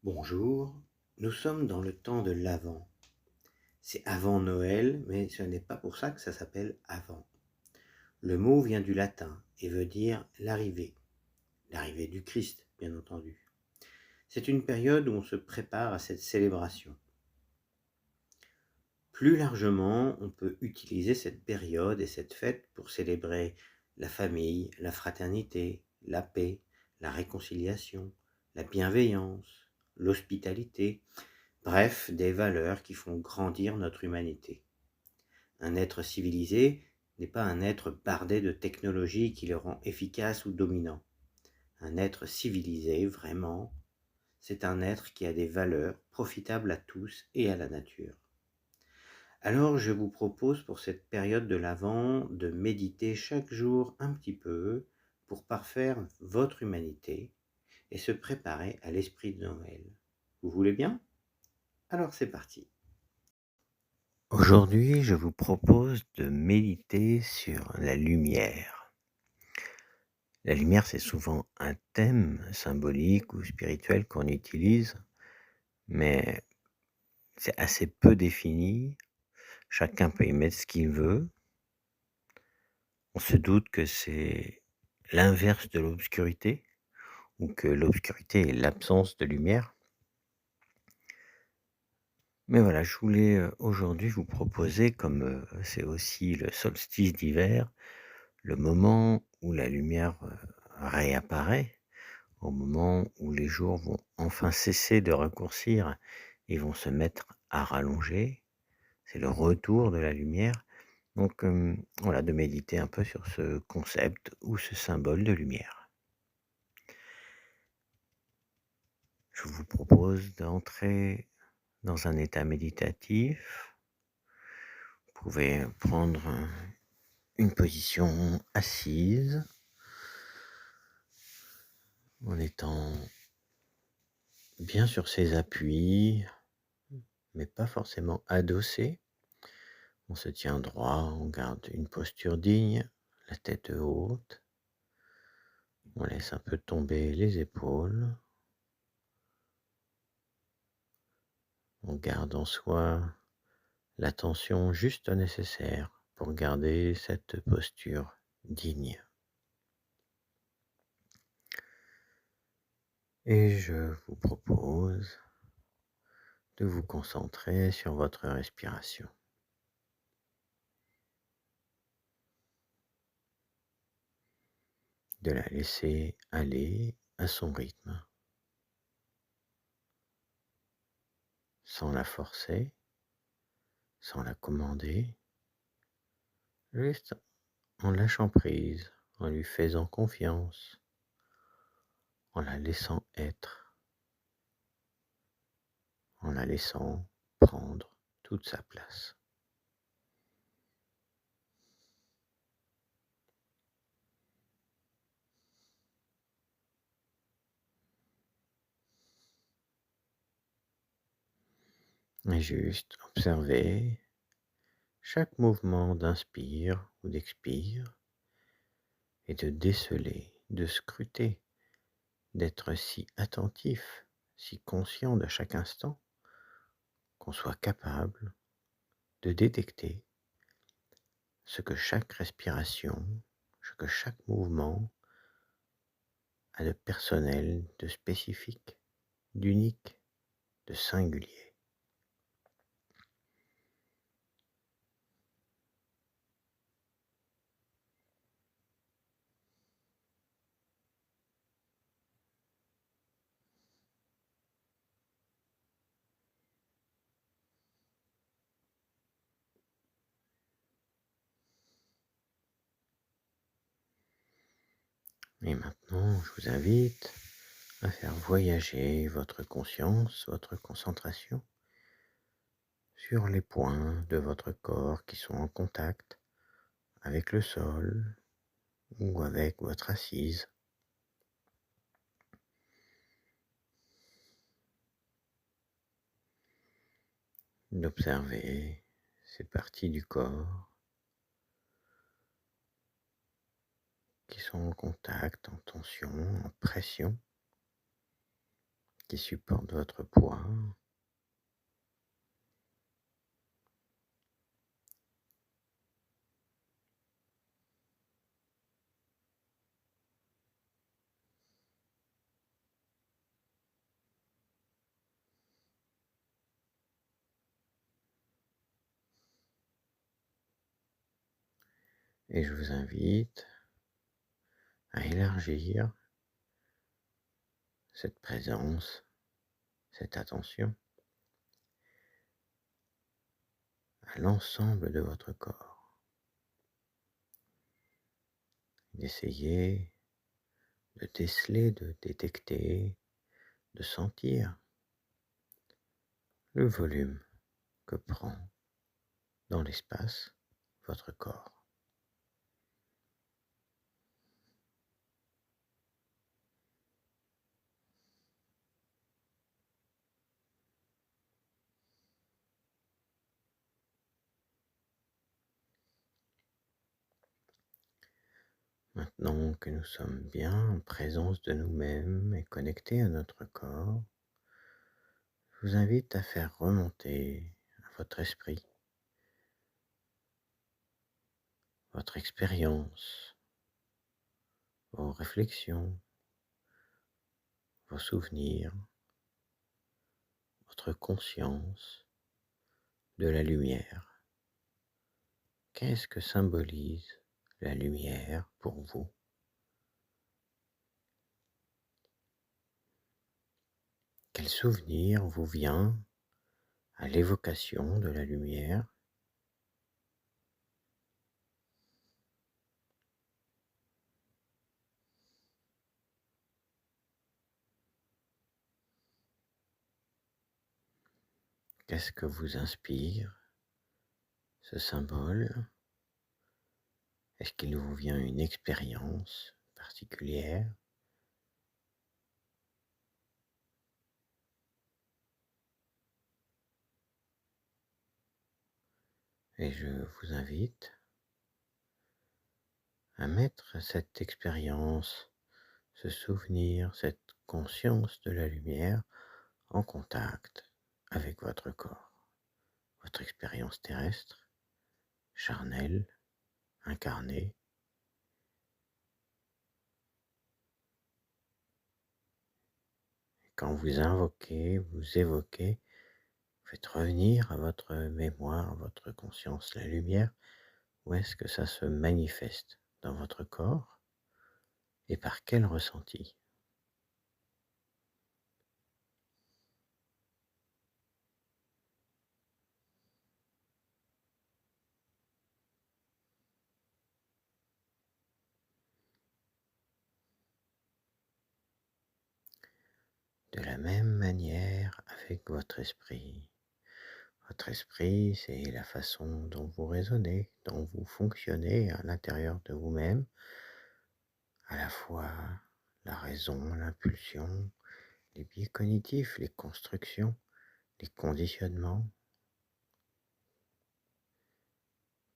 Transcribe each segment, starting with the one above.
Bonjour, nous sommes dans le temps de l'Avent. C'est avant Noël, mais ce n'est pas pour ça que ça s'appelle Avant. Le mot vient du latin et veut dire l'arrivée du Christ, bien entendu. C'est une période où on se prépare à cette célébration. Plus largement, on peut utiliser cette période et cette fête pour célébrer la famille, la fraternité, la paix, la réconciliation, la bienveillance, l'hospitalité. Bref, des valeurs qui font grandir notre humanité. Un être civilisé n'est pas un être bardé de technologies qui le rend efficace ou dominant. Un être civilisé, vraiment, c'est un être qui a des valeurs profitables à tous et à la nature. Alors je vous propose pour cette période de l'Avent de méditer chaque jour un petit peu pour parfaire votre humanité et se préparer à l'esprit de Noël. Vous voulez bien? Alors c'est parti. Aujourd'hui, je vous propose de méditer sur la lumière. La lumière, c'est souvent un thème symbolique ou spirituel qu'on utilise, mais c'est assez peu défini. Chacun peut y mettre ce qu'il veut. On se doute que c'est l'inverse de l'obscurité, ou que l'obscurité est l'absence de lumière. Mais voilà, je voulais aujourd'hui vous proposer, comme c'est aussi le solstice d'hiver, le moment où la lumière réapparaît, au moment où les jours vont enfin cesser de raccourcir et vont se mettre à rallonger, c'est le retour de la lumière. Donc voilà, de méditer un peu sur ce concept ou ce symbole de lumière. Je vous propose d'entrer dans un état méditatif. Vous pouvez prendre une position assise en étant bien sur ses appuis, mais pas forcément adossé. On se tient droit, on garde une posture digne, la tête haute. On laisse un peu tomber les épaules. On garde en soi l'attention juste nécessaire pour garder cette posture digne. Et je vous propose de vous concentrer sur votre respiration. De la laisser aller à son rythme, sans la forcer, sans la commander, juste en lâchant prise, en lui faisant confiance, en la laissant être, en la laissant prendre toute sa place. Et juste observer chaque mouvement d'inspire ou d'expire et de déceler, de scruter, d'être si attentif, si conscient de chaque instant qu'on soit capable de détecter ce que chaque respiration, ce que chaque mouvement a de personnel, de spécifique, d'unique, de singulier. Et maintenant, je vous invite à faire voyager votre conscience, votre concentration sur les points de votre corps qui sont en contact avec le sol ou avec votre assise. D'observer ces parties du corps qui sont en contact, en tension, en pression, qui supporte votre poids. Et je vous invite à élargir cette présence, cette attention à l'ensemble de votre corps. D'essayer de déceler, de détecter, de sentir le volume que prend dans l'espace votre corps. Maintenant que nous sommes bien en présence de nous-mêmes et connectés à notre corps, je vous invite à faire remonter à votre esprit votre expérience, vos réflexions, vos souvenirs, votre conscience de la lumière. Qu'est-ce que symbolise la lumière pour vous? Quel souvenir vous vient à l'évocation de la lumière? Qu'est-ce que vous inspire ce symbole? Est-ce qu'il vous vient une expérience particulière? Et je vous invite à mettre cette expérience, ce souvenir, cette conscience de la lumière en contact avec votre corps, votre expérience terrestre, charnelle, incarnée. Quand vous invoquez, vous évoquez, faites revenir à votre mémoire, à votre conscience la lumière. Où est-ce que ça se manifeste dans votre corps et par quel ressenti? De la même manière avec votre esprit. Votre esprit, c'est la façon dont vous raisonnez, dont vous fonctionnez à l'intérieur de vous-même, à la fois la raison, l'impulsion, les biais cognitifs, les constructions, les conditionnements,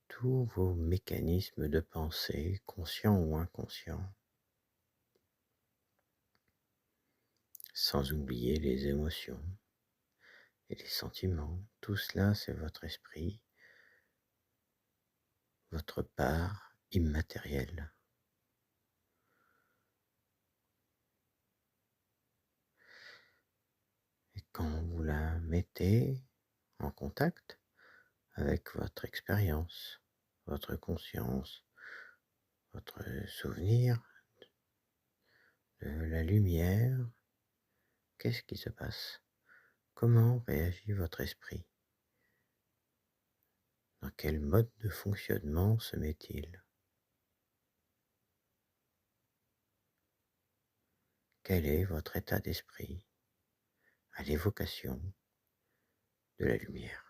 tous vos mécanismes de pensée, conscients ou inconscients, sans oublier les émotions et les sentiments. Tout cela, c'est votre esprit, votre part immatérielle. Et quand vous la mettez en contact avec votre expérience, votre conscience, votre souvenir de la lumière, qu'est-ce qui se passe? Comment réagit votre esprit? Dans quel mode de fonctionnement se met-il? Quel est votre état d'esprit à l'évocation de la lumière?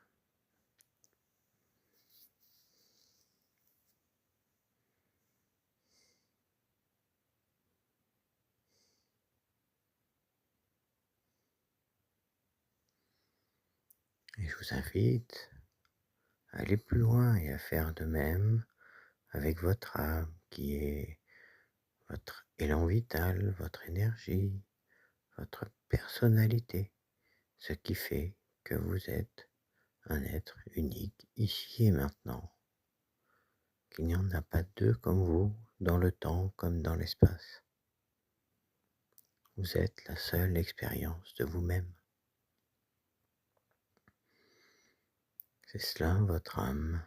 Et je vous invite à aller plus loin et à faire de même avec votre âme qui est votre élan vital, votre énergie, votre personnalité, ce qui fait que vous êtes un être unique ici et maintenant, qu'il n'y en a pas deux comme vous, dans le temps comme dans l'espace. Vous êtes la seule expérience de vous-même. C'est cela votre âme.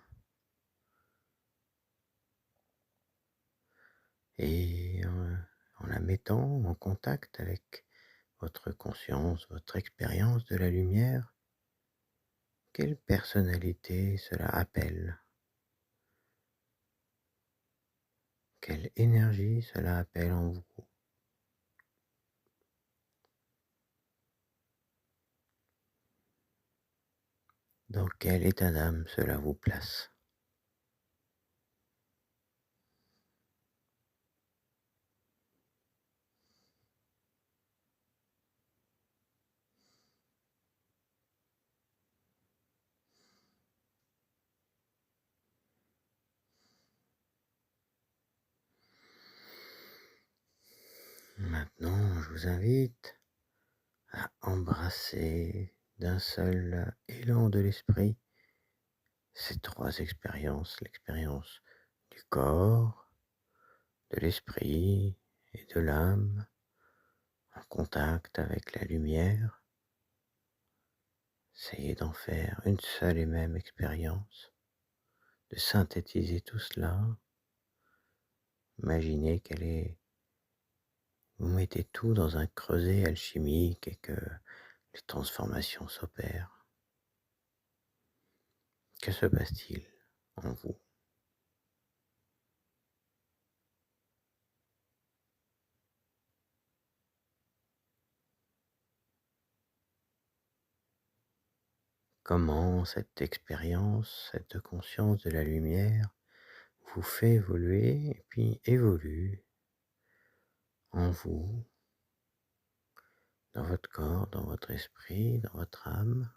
Et en la mettant en contact avec votre conscience, votre expérience de la lumière, quelle personnalité cela appelle? Quelle énergie cela appelle en vous? Dans quel état d'âme cela vous place? Maintenant, je vous invite à embrasser d'un seul élan de l'esprit ces trois expériences, l'expérience du corps, de l'esprit et de l'âme, en contact avec la lumière. Essayez d'en faire une seule et même expérience, de synthétiser tout cela. Imaginez vous mettez tout dans un creuset alchimique et que les transformations s'opèrent. Que se passe-t-il en vous? Comment cette expérience, cette conscience de la lumière vous fait évoluer et puis évolue en vous, dans votre corps, dans votre esprit, dans votre âme?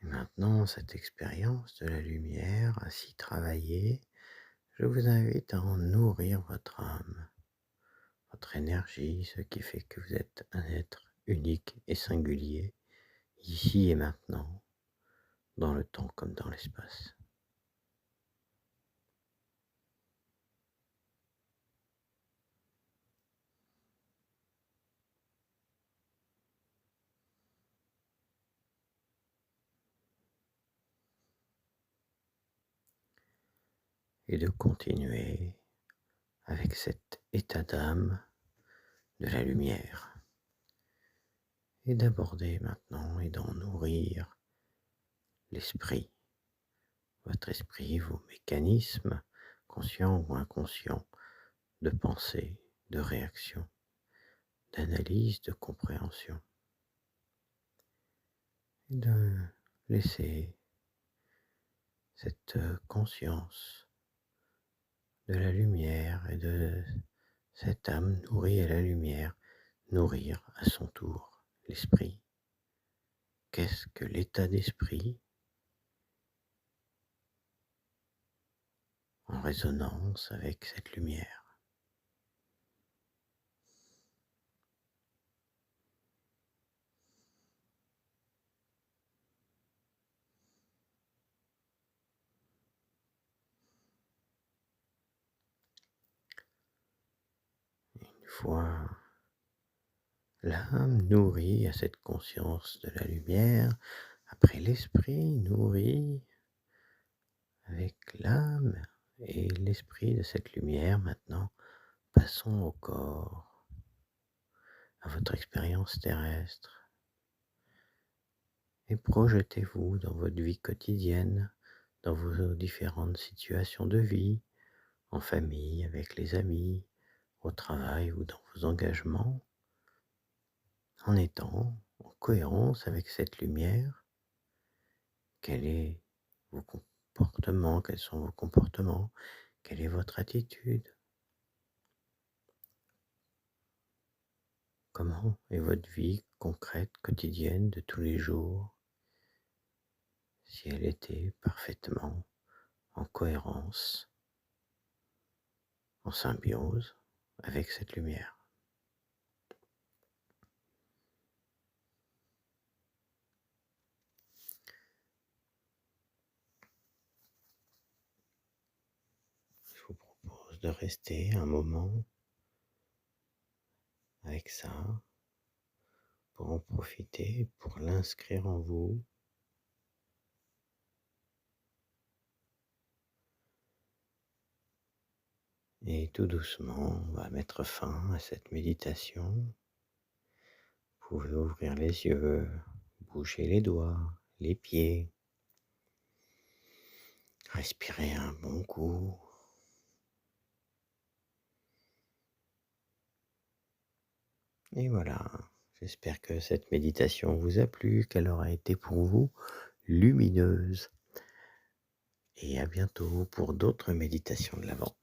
Et maintenant, cette expérience de la lumière, ainsi travaillée, je vous invite à en nourrir votre âme, votre énergie, ce qui fait que vous êtes un être unique et singulier, ici et maintenant, dans le temps comme dans l'espace. Et de continuer avec cet état d'âme de la lumière. Et d'aborder maintenant et d'en nourrir l'esprit, votre esprit, vos mécanismes, conscients ou inconscients, de pensée, de réaction, d'analyse, de compréhension. Et de laisser cette conscience de la lumière et de cette âme nourrie à la lumière nourrir à son tour l'esprit. Qu'est-ce que l'état d'esprit en résonance avec cette lumière? Une fois l'âme nourrie à cette conscience de la lumière, après l'esprit nourri avec l'âme et l'esprit de cette lumière, maintenant passons au corps, à votre expérience terrestre, et projetez-vous dans votre vie quotidienne, dans vos différentes situations de vie, en famille, avec les amis, au travail ou dans vos engagements, en étant en cohérence avec cette lumière. Quel est vos comportements? Quels sont vos comportements? Quelle est votre attitude? Comment est votre vie concrète, quotidienne, de tous les jours, si elle était parfaitement en cohérence, en symbiose avec cette lumière? Je vous propose de rester un moment avec ça, pour en profiter, pour l'inscrire en vous. Et tout doucement, on va mettre fin à cette méditation. Vous pouvez ouvrir les yeux, bouger les doigts, les pieds, respirer un bon coup. Et voilà, j'espère que cette méditation vous a plu, qu'elle aura été pour vous lumineuse. Et à bientôt pour d'autres méditations de l'Avent.